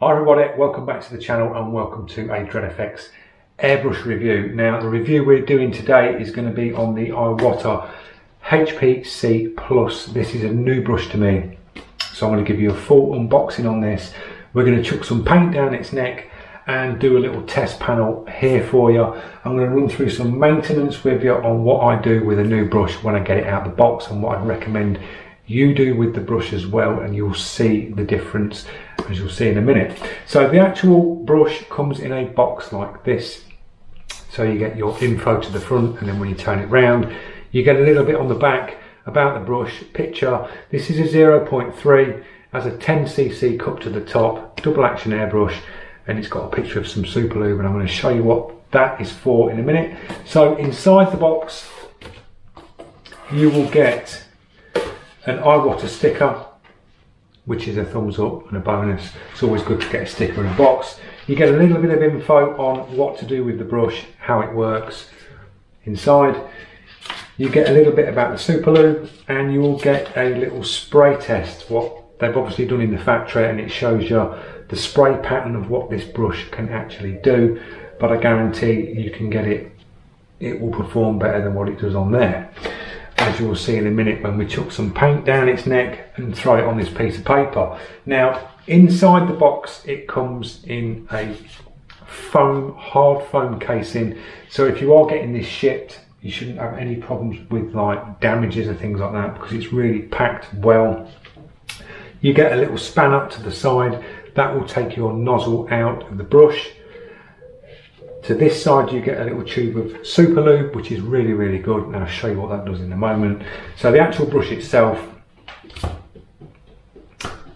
Hi everybody, welcome back to the channel and welcome to a DreadFX airbrush review. Now the review we're doing today is going to be on the Iwata HPC Plus. This is a new brush to me, so I'm going to give you a full unboxing on this. We're going to chuck some paint down its neck and do a little test panel here for you. I'm going to run through some maintenance with you on what I do with a new brush when I get it out of the box and what I'd recommend you do with the brush as well, and you'll see the difference as you'll see in a minute. So the actual brush comes in a box like this, so you get your info to the front, and then when you turn it round you get a little bit on the back about the brush picture. This is a 0.3, has a 10cc cup to the top, double action airbrush, and it's got a picture of some super lube, and I'm going to show you what that is for in a minute. So inside the box you will get an Iwata sticker, which is a thumbs up and a bonus. It's always good to get a sticker in a box. You get a little bit of info on what to do with the brush, how it works inside. You get a little bit about the super lube, and you will get a little spray test, what they've obviously done in the factory, and it shows you the spray pattern of what this brush can actually do. But I guarantee you can get it, it will perform better than what it does on there, as you will see in a minute when we chuck some paint down its neck and throw it on this piece of paper. Now inside the box it comes in a foam, hard foam casing, so if you are getting this shipped you shouldn't have any problems with like damages and things like that, because it's really packed well. You get a little span up to the side that will take your nozzle out of the brush. To this side you get a little tube of super lube, which is really good, and I'll show you what that does in a moment. So the actual brush itself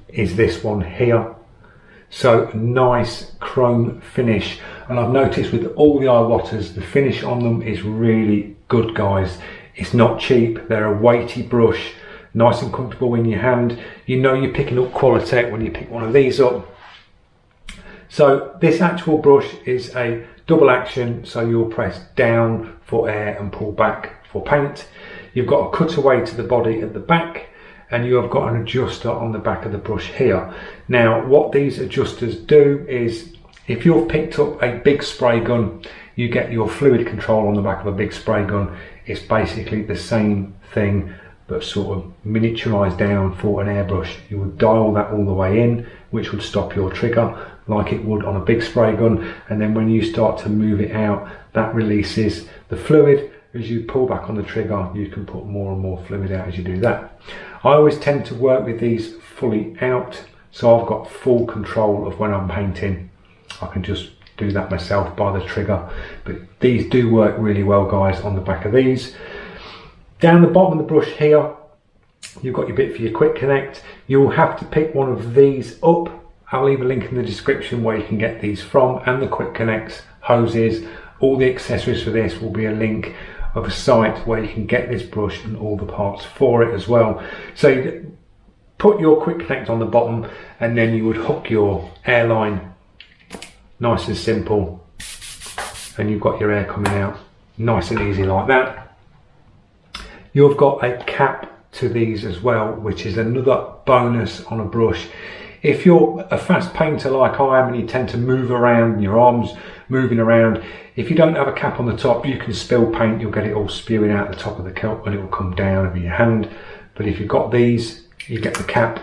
is this one here, so nice chrome finish, and I've noticed with all the Iwatas the finish on them is really good, guys. It's not cheap, they're a weighty brush, nice and comfortable in your hand. You know you're picking up quality when you pick one of these up. So this actual brush is a double action, so you'll press down for air and pull back for paint. You've got a cutaway to the body at the back, and you have got an adjuster on the back of the brush here. Now what these adjusters do is, if you've picked up a big spray gun, you get your fluid control on the back of a big spray gun. It's basically the same thing but sort of miniaturized down for an airbrush. You would dial that all the way in, which would stop your trigger like it would on a big spray gun, and then when you start to move it out that releases the fluid. As you pull back on the trigger you can put more and more fluid out as you do that. I always tend to work with these fully out, so I've got full control of when I'm painting. I can just do that myself by the trigger, but these do work really well, guys, on the back of these. Down the bottom of the brush here you've got your bit for your quick connect. You'll have to pick one of these up. I'll leave a link in the description where you can get these from, and the quick connects, hoses, all the accessories for this will be a link of a site where you can get this brush and all the parts for it as well. So you put your quick connect on the bottom, and then you would hook your airline, nice and simple, and you've got your air coming out nice and easy like that. You've got a cap to these as well, which is another bonus on a brush. If you're a fast painter like I am and you tend to move around, your arms moving around, if you don't have a cap on the top you can spill paint, you'll get it all spewing out the top of the cup and it will come down over your hand. But if you've got these, you get the cap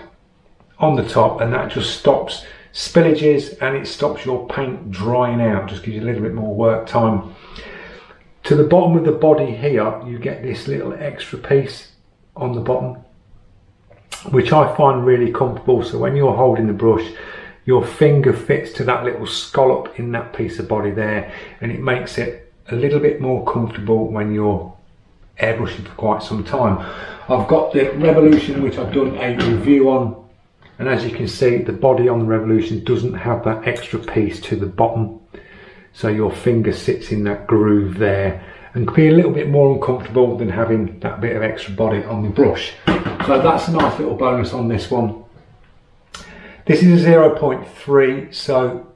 on the top, and that just stops spillages and it stops your paint drying out, just gives you a little bit more work time. To the bottom of the body here you get this little extra piece on the bottom, which I find really comfortable. So when you're holding the brush your finger fits to that little scallop in that piece of body there, and it makes it a little bit more comfortable when you're airbrushing for quite some time. I've got the Revolution, which I've done a review on, and as you can see the body on the Revolution doesn't have that extra piece to the bottom, so your finger sits in that groove there and can be a little bit more uncomfortable than having that bit of extra body on the brush. So that's a nice little bonus on this one. This is a 0.3, so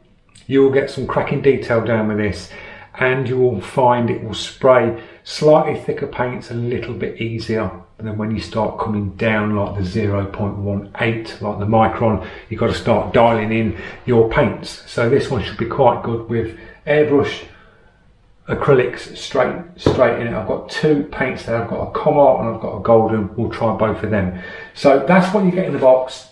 you will get some cracking detail down with this, and you will find it will spray slightly thicker paints a little bit easier but then when you start coming down like the 0.18, like the micron, you've got to start dialing in your paints. So this one should be quite good with airbrush acrylics straight in it. I've got two paints there. I've got a Comart and I've got a golden. We'll try both of them. So that's what you get in the box.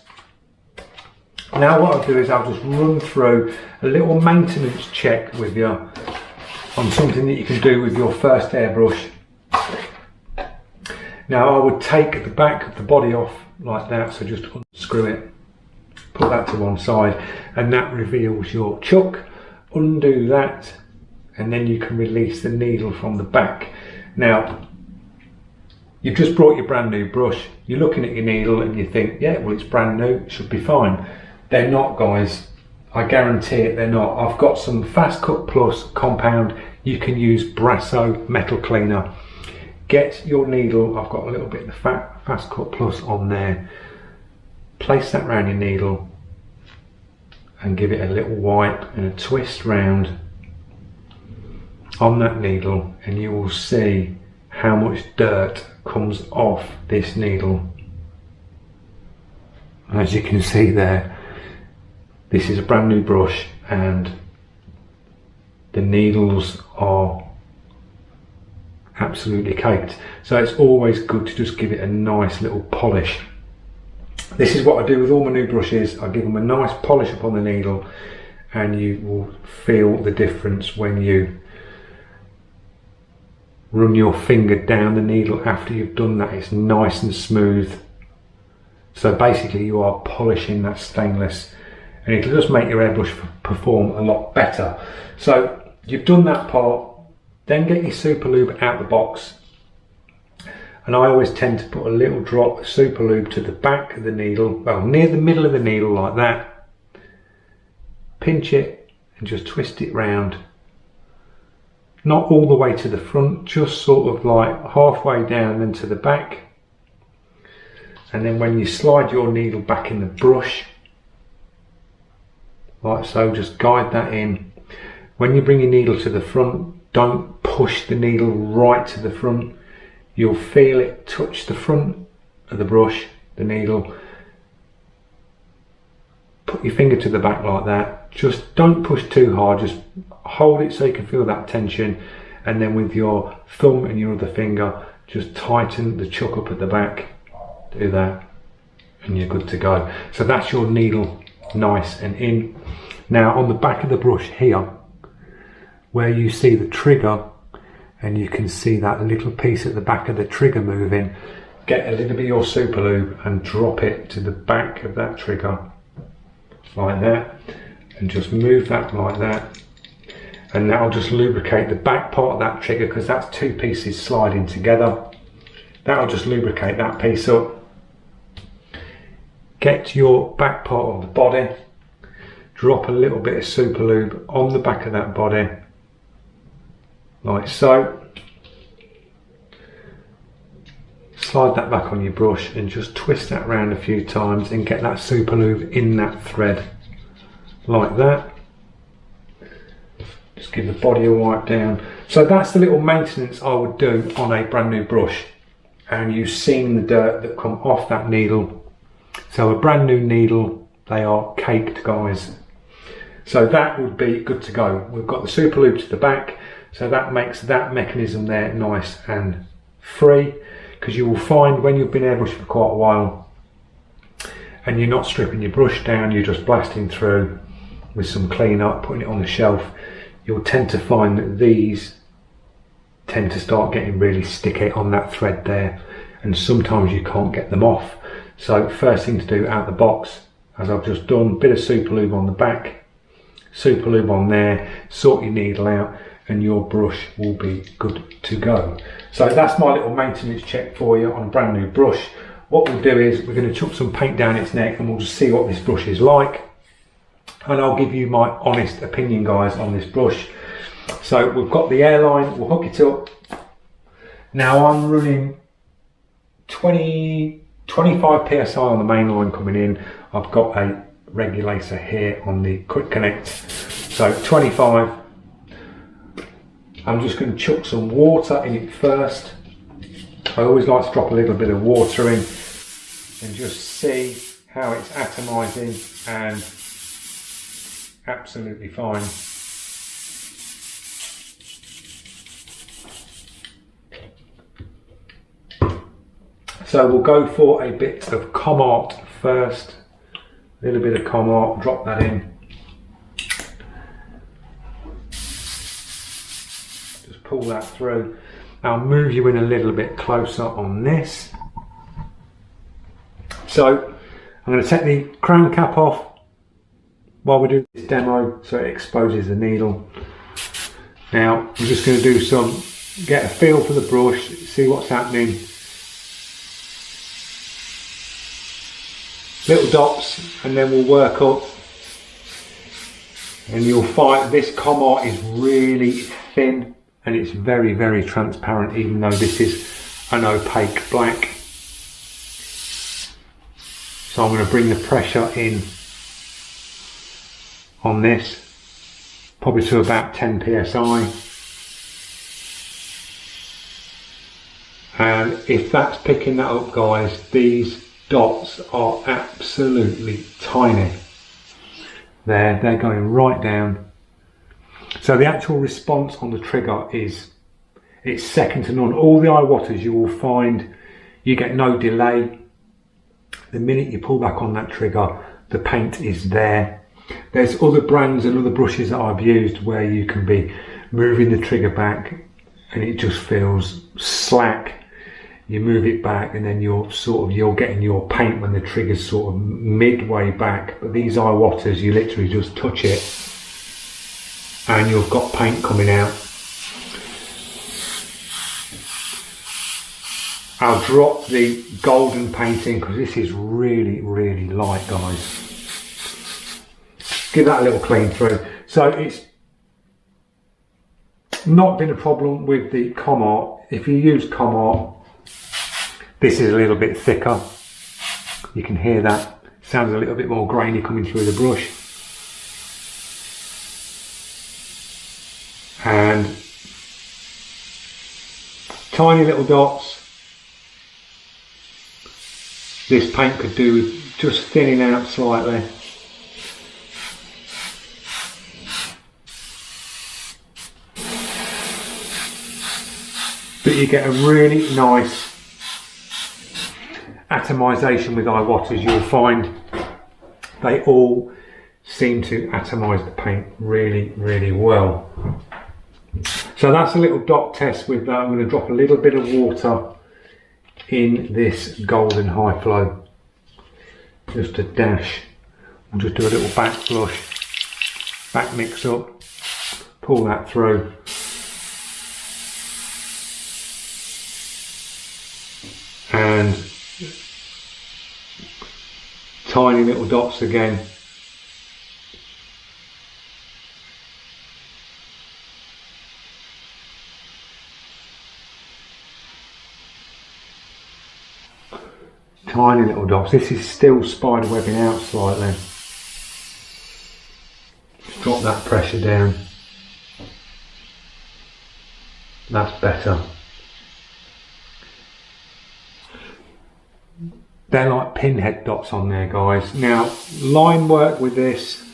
Now what I'll do is I'll just run through a little maintenance check with you on something that you can do with your first airbrush. Now I would take the back of the body off like that, so just unscrew it, put that to one side, and that reveals your chuck. Undo that, and then you can release the needle from the back. Now, you've just brought your brand new brush, you're looking at your needle and you think, yeah, well it's brand new, it should be fine. They're not, guys, I guarantee it, they're not. I've got some Fast Cut Plus compound, you can use Brasso metal cleaner. Get your needle, I've got a little bit of Fast Cut Plus on there, place that around your needle and give it a little wipe and a twist round on that needle, and you will see how much dirt comes off this needle. As you can see there, this is a brand new brush and the needles are absolutely caked. So it's always good to just give it a nice little polish. This is what I do with all my new brushes. I give them a nice polish upon the needle, and you will feel the difference when you run your finger down the needle after you've done that. It's nice and smooth. So basically you are polishing that stainless, and it'll just make your airbrush perform a lot better. So you've done that part, then get your super lube out the box. And I always tend to put a little drop of super lube to the back of the needle, well, near the middle of the needle like that. Pinch it and just twist it round. Not all the way to the front, just sort of like halfway down and to the back. And then when you slide your needle back in the brush, like so, just guide that in. When you bring your needle to the front, don't push the needle right to the front. You'll feel it touch the front of the brush, the needle. Put your finger to the back like that. Just don't push too hard, just hold it so you can feel that tension, and then with your thumb and your other finger, just tighten the chuck up at the back. Do that and you're good to go. So that's your needle nice and in. Now on the back of the brush here, where you see the trigger, and you can see that little piece at the back of the trigger moving, get a little bit of your super lube and drop it to the back of that trigger like that, and just move that like that, and that'll just lubricate the back part of that trigger, because that's two pieces sliding together. That'll just lubricate that piece up. Get your back part of the body, drop a little bit of super lube on the back of that body like so. Slide that back on your brush and just twist that around a few times and get that super lube in that thread like that. Just give the body a wipe down. So that's the little maintenance I would do on a brand new brush, and you've seen the dirt that come off that needle. So a brand new needle, they are caked, guys. So that would be good to go. We've got the super lube to the back, so that makes that mechanism there nice and free, because you will find when you've been airbrushing for quite a while and you're not stripping your brush down, you're just blasting through with some clean up, putting it on the shelf, you'll tend to find that these tend to start getting really sticky on that thread there, and sometimes you can't get them off. So first thing to do out the box, as I've just done, bit of super lube on the back, super lube on there, sort your needle out, and your brush will be good to go. So that's my little maintenance check for you on a brand new brush. What we'll do is we're going to chuck some paint down its neck, and we'll just see what this brush is like, and I'll give you my honest opinion, guys, on this brush. So we've got the airline, we'll hook it up. Now I'm running 25 psi on the main line coming in. I've got a regulator here on the quick connect, so 25. I'm just going to chuck some water in it first, I always like to drop a little bit of water in and just see how it's atomizing, and absolutely fine. So we'll go for a bit of com art first. A little bit of com art, drop that in. Just pull that through. I'll move you in a little bit closer on this. So I'm going to take the crown cap off while we do this demo so it exposes the needle. Now I'm just going to do get a feel for the brush, see what's happening. Little dots, and then we'll work up, and you'll find this com art is really thin and it's very, very transparent, even though this is an opaque black. So I'm going to bring the pressure in on this, probably to about 10 psi. And if that's picking that up, guys, these dots are absolutely tiny. They're going right down. So the actual response on the trigger it's second to none. All the Iwatas you will find you get no delay. The minute you pull back on that trigger, the paint is there. There's other brands and other brushes that I've used where you can be moving the trigger back and it just feels slack. You move it back and then you're getting your paint when the trigger's sort of midway back. But these Iwatas, you literally just touch it and you've got paint coming out. I'll drop the golden paint in because this is really, really light, guys. Give that a little clean through. So it's not been a problem with the com art. If you use com art, this is a little bit thicker. You can hear that. Sounds a little bit more grainy coming through the brush. And tiny little dots. This paint could do with just thinning out slightly. But you get a really nice atomization with Iwatas. You'll find they all seem to atomize the paint really, really well. So that's a little dot test with that. I'm going to drop a little bit of water in this golden high flow, just a dash. We'll just do a little back flush, back mix up, pull that through. And tiny little dots again. Tiny little dots. This is still spider webbing out slightly. Just drop that pressure down. That's better. They're like pinhead dots on there, guys. Now, line work with this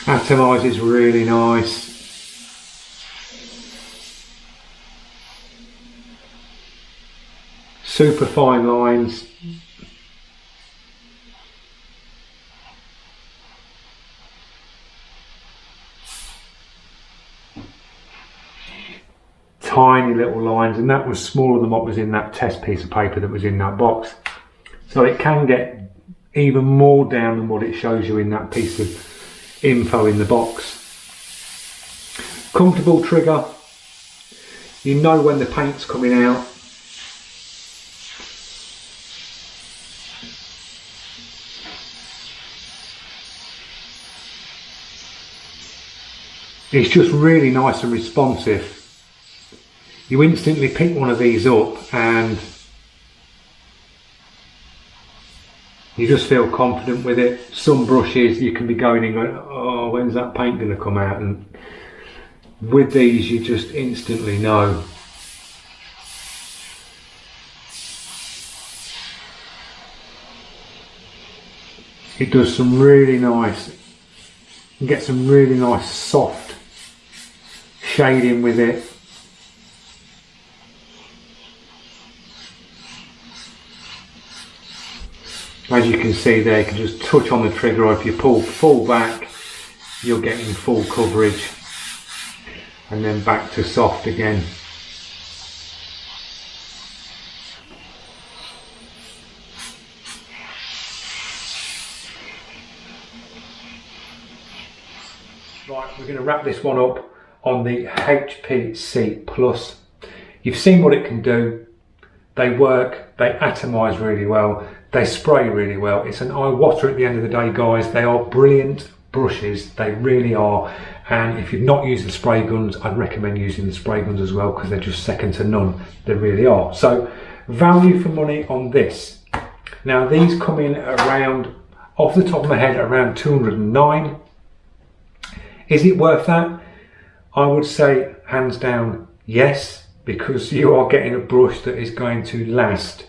atomizes really nice. Super fine lines. Tiny little lines, and that was smaller than what was in that test piece of paper that was in that box. So it can get even more down than what it shows you in that piece of info in the box. Comfortable trigger. You know when the paint's coming out. It's just really nice and responsive. You instantly pick one of these up and you just feel confident with it. Some brushes you can be going and going, oh, when's that paint going to come out? And with these you just instantly know. It does some really nice, you get some really nice soft shading with it. As you can see there, you can just touch on the trigger, or if you pull full back, you're getting full coverage, and then back to soft again. Right, we're going to wrap this one up on the HPC Plus. You've seen what it can do. They work, they atomise really well, they spray really well. It's an Iwata at the end of the day, guys. They are brilliant brushes, they really are. And if you've not used the spray guns, I'd recommend using the spray guns as well, because they're just second to none. They really are. So, value for money on this. Now, these come in around, off the top of my head, around 209. Is it worth that? I would say hands down yes, because you are getting a brush that is going to last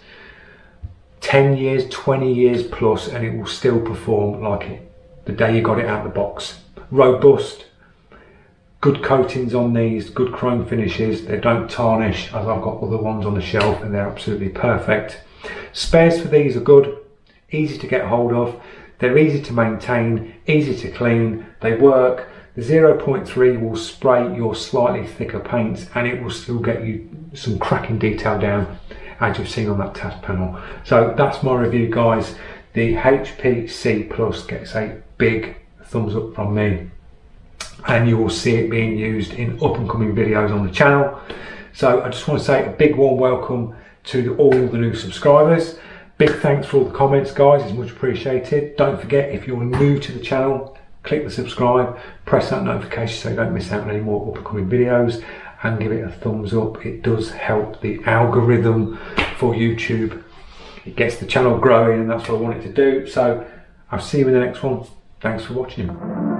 10 years, 20 years plus, and it will still perform like it the day you got it out of the box. Robust, good coatings on these, good chrome finishes, they don't tarnish, as I've got other ones on the shelf and they're absolutely perfect. Spares for these are good, easy to get hold of, they're easy to maintain, easy to clean, they work. The 0.3 will spray your slightly thicker paints, and it will still get you some cracking detail down, as you've seen on that task panel. So that's my review, guys. The HPC Plus gets a big thumbs up from me, and you will see it being used in up and coming videos on the channel. So I just want to say a big warm welcome to all the new subscribers. Big thanks for all the comments, guys, it's much appreciated. Don't forget, if you're new to the channel, click the subscribe, press that notification so you don't miss out on any more upcoming videos, and give it a thumbs up. It does help the algorithm for YouTube. It gets the channel growing, and that's what I want it to do. So I'll see you in the next one. Thanks for watching.